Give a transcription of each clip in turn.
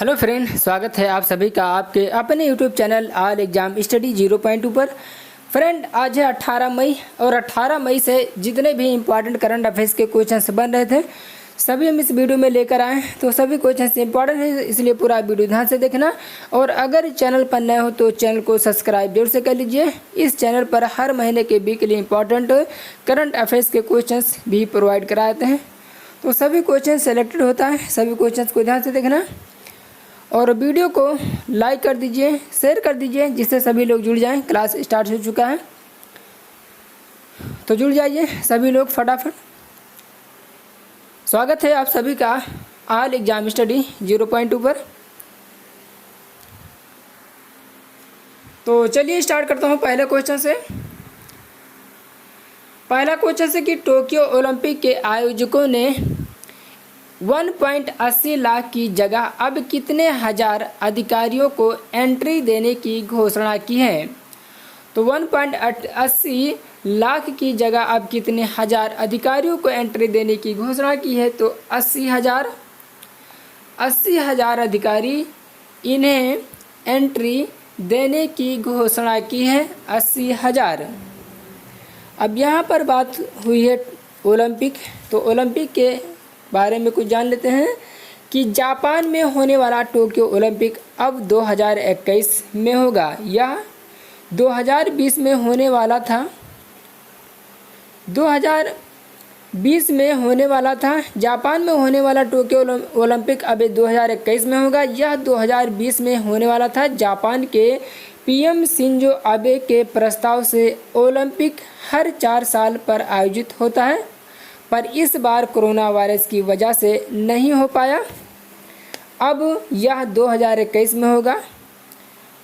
Hello friend, स्वागत है आप सभी का आपके अपने YouTube channel all exam study 0.2 पर। फ्रेंड, आज है 18 मई और 18 मई से जितने भी इम्पॉर्टेंट करंट अफेयर्स के क्वेश्चंस बन रहे थे सभी हम इस वीडियो में लेकर आए। तो सभी क्वेश्चंस इंपॉर्टेंट है, इसलिए पूरा वीडियो ध्यान से देखना। और अगर चैनल पर नए हो तो चैनल को सब्सक्राइब जरूर से कर लीजिए। इस चैनल पर हर महीने के वीकली इंपॉर्टेंट करंट अफेयर्स के क्वेश्चंस भी प्रोवाइड कराते हैं। तो सभी क्वेश्चन सेलेक्टेड होता है, सभी क्वेश्चंस को ध्यान से देखना और वीडियो को लाइक कर दीजिए, शेयर कर दीजिए, जिससे सभी लोग जुड़ जाएं। क्लास स्टार्ट हो चुका है तो जुड़ जाइए सभी लोग फटाफट। स्वागत है आप सभी का ऑल एग्जाम स्टडी 0.2 पर। तो चलिए स्टार्ट करता हूँ पहले क्वेश्चन से। पहला क्वेश्चन से कि टोक्यो ओलंपिक के आयोजकों ने 1.80 लाख की जगह अब कितने हजार अधिकारियों को एंट्री देने की घोषणा की है। तो 1.80 लाख की जगह अब कितने हजार अधिकारियों को एंट्री देने की घोषणा की है। तो 80,000 अधिकारी इन्हें एंट्री देने की घोषणा की है, 80,000। अब यहाँ पर बात हुई है ओलंपिक, तो ओलंपिक के बारे में कुछ जान लेते हैं कि जापान में होने वाला टोक्यो ओलंपिक अब 2021 में होगा। यह 2020 में होने वाला था, 2020 में होने वाला था। जापान में होने वाला टोक्यो ओलंपिक अब 2021 में होगा। यह 2020 में होने वाला था। जापान के पीएम शिंजो आबे के प्रस्ताव से ओलंपिक हर 4 साल पर आयोजित होता है, पर इस बार कोरोना वायरस की वजह से नहीं हो पाया। अब यह 2021 में होगा।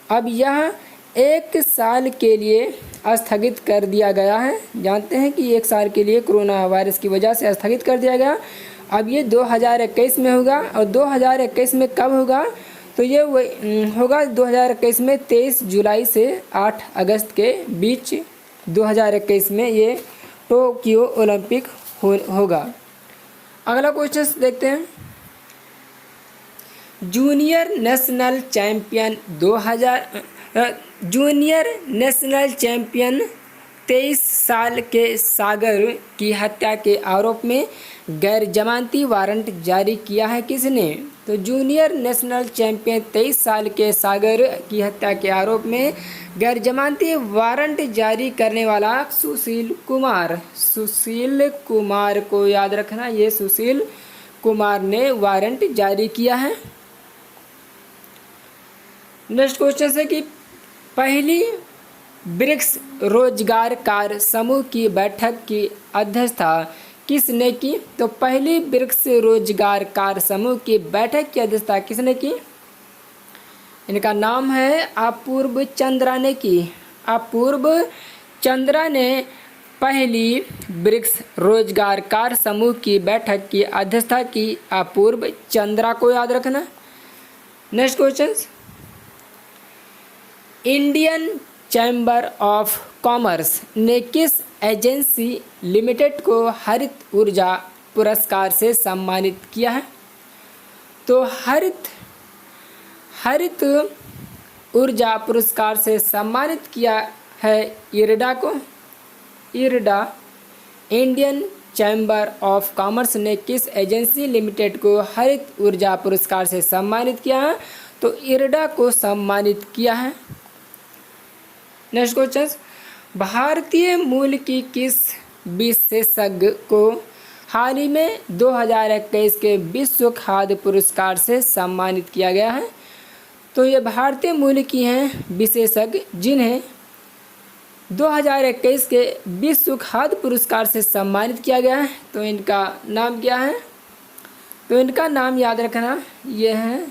अब यह 1 साल के लिए स्थगित कर दिया गया है। जानते हैं कि 1 साल के लिए कोरोना वायरस की वजह से स्थगित कर दिया गया। अब ये 2021 में होगा। और 2021 में कब होगा? तो ये होगा 2021 में 23 जुलाई से 8 अगस्त के बीच 2021 में ये टोक्यो ओलंपिक होगा। अगला क्वेश्चन देखते हैं। जूनियर नेशनल चैंपियन 23 साल के सागर की हत्या के आरोप में गैर जमानती वारंट जारी किया है किसने? तो जूनियर नेशनल चैंपियन 23 साल के सागर की हत्या के आरोप में गैर जमानती वारंट जारी करने वाला सुशील कुमार को याद रखना, ये सुशील कुमार ने वारंट जारी किया है। नेक्स्ट क्वेश्चन है कि पहली ब्रिक्स रोजगार कार्य समूह की बैठक की अध्यक्षता किसने की? तो पहली ब्रिक्स रोजगार कार्य समूह की बैठक की अध्यक्षता किसने की? इनका नाम है अपूर्व चंद्रा ने की। अपूर्व चंद्रा ने पहली ब्रिक्स रोजगार कार्य समूह की बैठक की अध्यक्षता की। अपूर्व चंद्रा को याद रखना। Next question, Indian chamber of commerce ने किस एजेंसी लिमिटेड को हरित ऊर्जा पुरस्कार से सम्मानित किया है? तो हरित ऊर्जा पुरस्कार से सम्मानित किया है इरडा को। IRDA, Indian chamber of commerce ने किस एजेंसी लिमिटेड को हरित ऊर्जा पुरस्कार से सम्मानित किया है? तो इरडा को सम्मानित किया है। नेक्स्ट क्वेश्चन, भारतीय मूल की किस विशेषज्ञ को हाल ही में 2021 के विश्व खाद्य पुरस्कार से सम्मानित किया गया है? तो ये भारतीय मूल की हैं विशेषज्ञ जिन्हें 2021 के विश्व खाद्य पुरस्कार से सम्मानित किया गया है। तो इनका नाम क्या है? तो इनका नाम याद रखना, ये है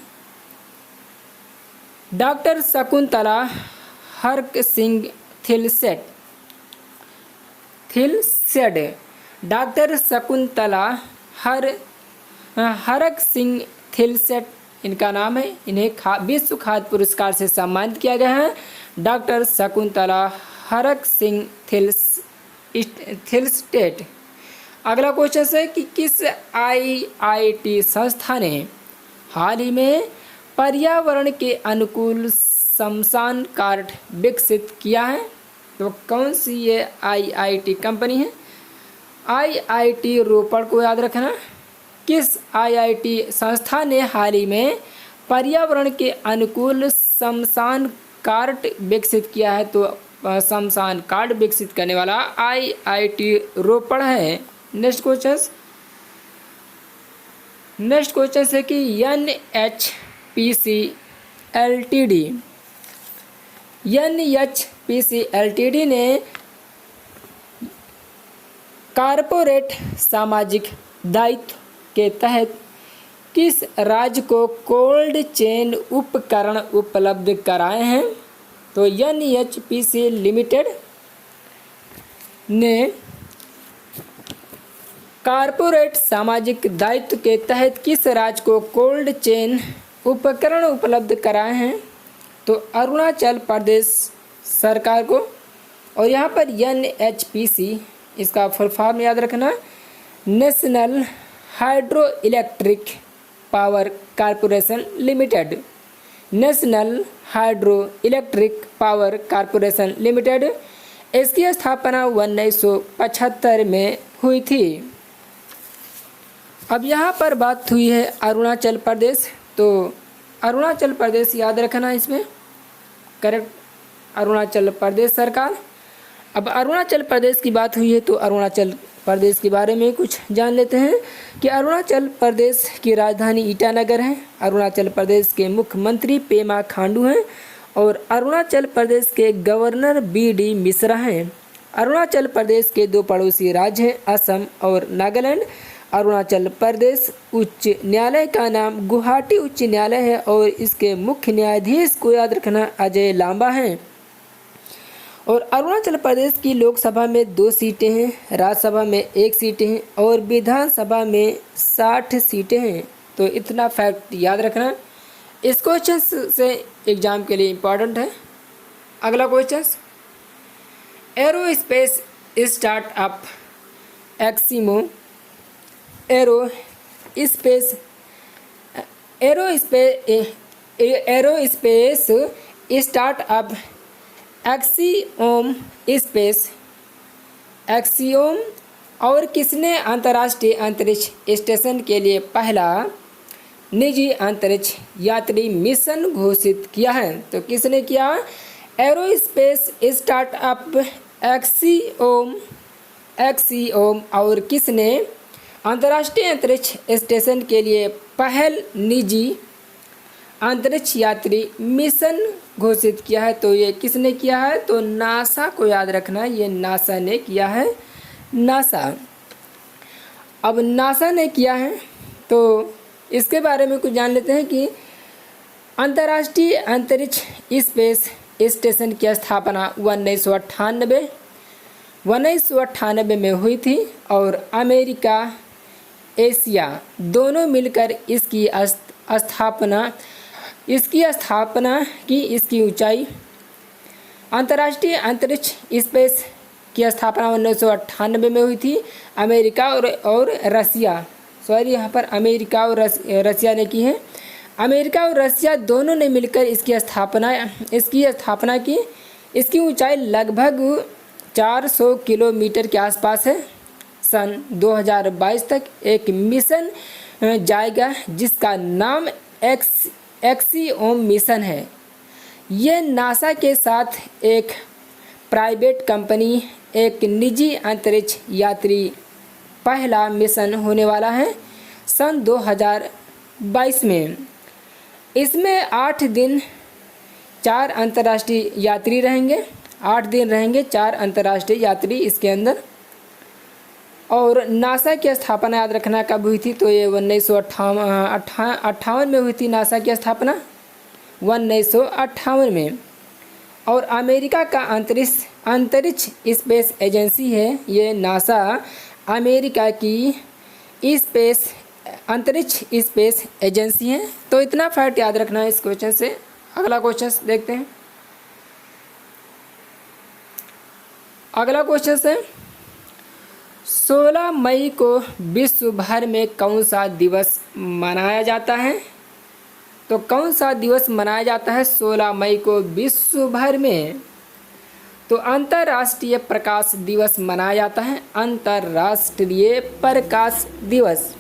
डॉक्टर शकुंतला हरक सिंह थिलसेट। डॉक्टर शकुंतला हरक सिंह थिलसेट इनका नाम है। इन्हें विश्व खाद्य पुरस्कार से सम्मानित किया गया है, डॉक्टर शकुंतला हरक सिंह थिलसेट। अगला क्वेश्चन है कि किस आईआईटी संस्था ने हाल ही में पर्यावरण के अनुकूल शमशान घाट विकसित किया है? तो कौन सी ये आईआईटी कंपनी है? आईआईटी रोपड़ को याद रखना। किस आईआईटी संस्था ने हाल ही में पर्यावरण के अनुकूल शमशान घाट विकसित किया है? तो शमशान घाट विकसित करने वाला आईआईटी रोपड़ है। नेक्स्ट क्वेश्चन है कि एनएचपीसी एलटीडी ने कॉरपोरेट सामाजिक दायित्व के तहत किस राज्य को कोल्ड चेन उपकरण उपलब्ध कराए हैं? तो एनएचपीसी लिमिटेड ने कॉरपोरेट सामाजिक दायित्व के तहत किस राज्य को कोल्ड चेन उपकरण उपलब्ध कराए हैं? तो अरुणाचल प्रदेश सरकार को। और यहाँ पर एनएचपीसी इसका फुल फॉर्म याद रखना, national hydro electric power corporation limited. National hydro electric power corporation limited, इसकी स्थापना 1975 में हुई थी। अब यहाँ पर बात हुई है अरुणाचल प्रदेश, तो अरुणाचल प्रदेश याद रखना इसमें करेक्ट, अरुणाचल प्रदेश सरकार। अब अरुणाचल प्रदेश की बात हुई है तो अरुणाचल प्रदेश के बारे में कुछ जान लेते हैं कि अरुणाचल प्रदेश की राजधानी ईटानगर है। अरुणाचल प्रदेश के मुख्यमंत्री पेमा खांडू हैं और अरुणाचल प्रदेश के गवर्नर बीडी मिश्रा हैं। अरुणाचल प्रदेश के दो पड़ोसी राज्य हैं, असम और नागालैंड। अरुणाचल प्रदेश उच्च न्यायालय का नाम गुवाहाटी उच्च न्यायालय है और इसके मुख्य न्यायाधीश को याद रखना अजय लांबा हैं। और अरुणाचल प्रदेश की लोकसभा में 2 सीटें हैं, राज्यसभा में 1 सीट हैं और विधानसभा में 60 सीटें हैं। तो इतना फैक्ट याद रखना, इस क्वेश्चन से एग्जाम के लिए इम्पोर्टेंट है। अगला question, aerospace startup Axiom aerospace startup Axiom और किसने अंतर्राष्ट्रीय अंतरिक्ष स्टेशन के लिए पहला निजी अंतरिक्ष यात्री मिशन घोषित किया है? तो किसने किया? एरोस्पेस स्टार्टअप एक्सियोम और किसने अंतर्राष्ट्रीय अंतरिक्ष स्टेशन के लिए पहल निजी अंतरिक्ष यात्री मिशन घोषित किया है? तो ये किसने किया है? तो नासा को याद रखना, ये नासा ने किया है। नासा, अब नासा ने किया है तो इसके बारे में कुछ जान लेते हैं कि अंतर्राष्ट्रीय अंतरिक्ष स्पेस स्टेशन की स्थापना 1998 में हुई थी और अमेरिका एशिया दोनों मिलकर इसकी स्थापना की। इसकी ऊंचाई, अंतर्राष्ट्रीय अंतरिक्ष स्पेस की स्थापना 1998 में हुई थी। अमेरिका और रसिया, सॉरी यहाँ पर अमेरिका और रसिया ने की है। अमेरिका और रसिया दोनों ने मिलकर इसकी स्थापना की। इसकी ऊंचाई लगभग 400 किलोमीटर के आसपास है। सन 2022 तक एक मिशन जाएगा जिसका नाम एक्सियोम मिशन है। ये नासा के साथ एक प्राइवेट कंपनी, एक निजी अंतरिक्ष यात्री पहला मिशन होने वाला है सन 2022 में। इसमें 8 दिन 4 अंतर्राष्ट्रीय यात्री रहेंगे। 8 दिन रहेंगे 4 अंतर्राष्ट्रीय यात्री इसके अंदर। और नासा की स्थापना याद रखना कब हुई थी? तो ये 1958 में हुई थी नासा की स्थापना, 1958 में। और अमेरिका का अंतरिक्ष स्पेस एजेंसी है ये नासा, अमेरिका की अंतरिक्ष स्पेस एजेंसी है। तो इतना फैक्ट याद रखना है इस क्वेश्चन से। अगला क्वेश्चन देखते हैं। अगला क्वेश्चन है 16 मई को विश्व भर में कौन सा दिवस मनाया जाता है? तो कौन सा दिवस मनाया जाता है 16 मई को विश्व भर में? तो अंतर्राष्ट्रीय प्रकाश दिवस मनाया जाता है। अंतर्राष्ट्रीय प्रकाश दिवस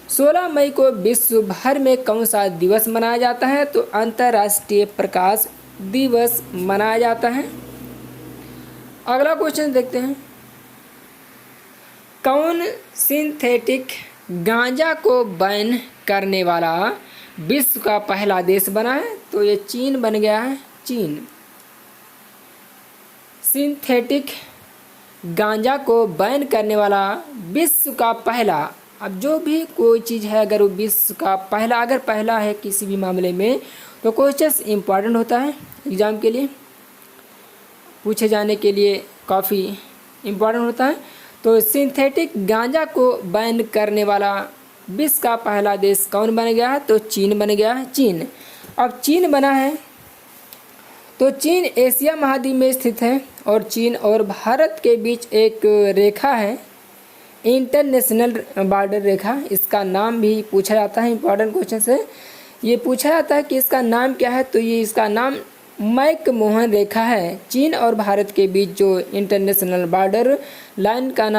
16 मई को विश्व भर में कौन सा दिवस मनाया जाता है? तो अंतर्राष्ट्रीय प्रकाश दिवस मनाया जाता है। अगला क्वेश्चन देखते हैं, कौन सिंथेटिक गांजा को बैन करने वाला विश्व का पहला देश बना है? तो ये चीन बन गया है। चीन सिंथेटिक गांजा को बैन करने वाला विश्व का पहला, अब जो भी कोई चीज़ है अगर वो विश्व का पहला अगर पहला है किसी भी मामले में तो क्वेश्चन इम्पॉर्टेंट होता है, एग्ज़ाम के लिए पूछे जाने के लिए काफ़ी इम्पॉर्टेंट होता है। तो सिंथेटिक गांजा को बैन करने वाला विश्व का पहला देश कौन बन गया है? तो चीन बन गया है। चीन, अब चीन बना है तो चीन एशिया महाद्वीप में स्थित है और चीन और भारत के बीच एक रेखा है, इंटरनेशनल बॉर्डर रेखा, इसका नाम भी पूछा जाता है। इंपॉर्टेंट क्वेश्चन से ये पूछा जाता है कि इसका नाम क्या है? तो ये इसका नाम मैकमोहन रेखा है। चीन और भारत के बीच जो इंटरनेशनल बॉर्डर लाइन का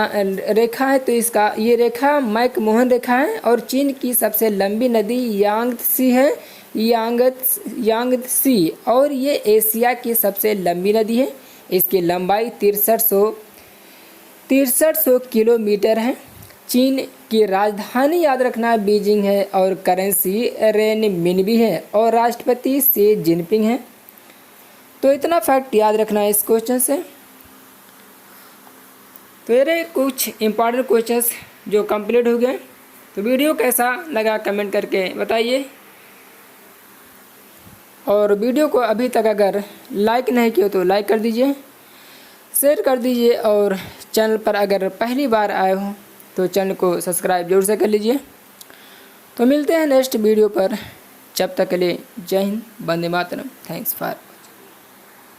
रेखा है तो इसका ये रेखा मैकमोहन रेखा है। और चीन की सबसे लंबी नदी यांगत्सी है, यांगत्सी, और ये एशिया की सबसे लंबी नदी है। इसकी लंबाई 6300 किलोमीटर है। चीन की राजधानी याद रखना बीजिंग है और करेंसी रेनमिनबी है और राष्ट्रपति शी जिनपिंग है। तो इतना फैक्ट याद रखना है इस क्वेश्चन से। तो ये कुछ इम्पॉर्टेंट क्वेश्चंस जो कंप्लीट हो गए। तो वीडियो कैसा लगा कमेंट करके बताइए, और वीडियो को अभी तक अगर लाइक नहीं किया तो लाइक कर दीजिए, शेयर कर दीजिए, और चैनल पर अगर पहली बार आए हो तो चैनल को सब्सक्राइब जरूर से कर लीजिए। तो मिलते हैं नेक्स्ट वीडियो पर, जब तक के लिए जय हिंद, वंदे मातरम, थैंक्स फॉर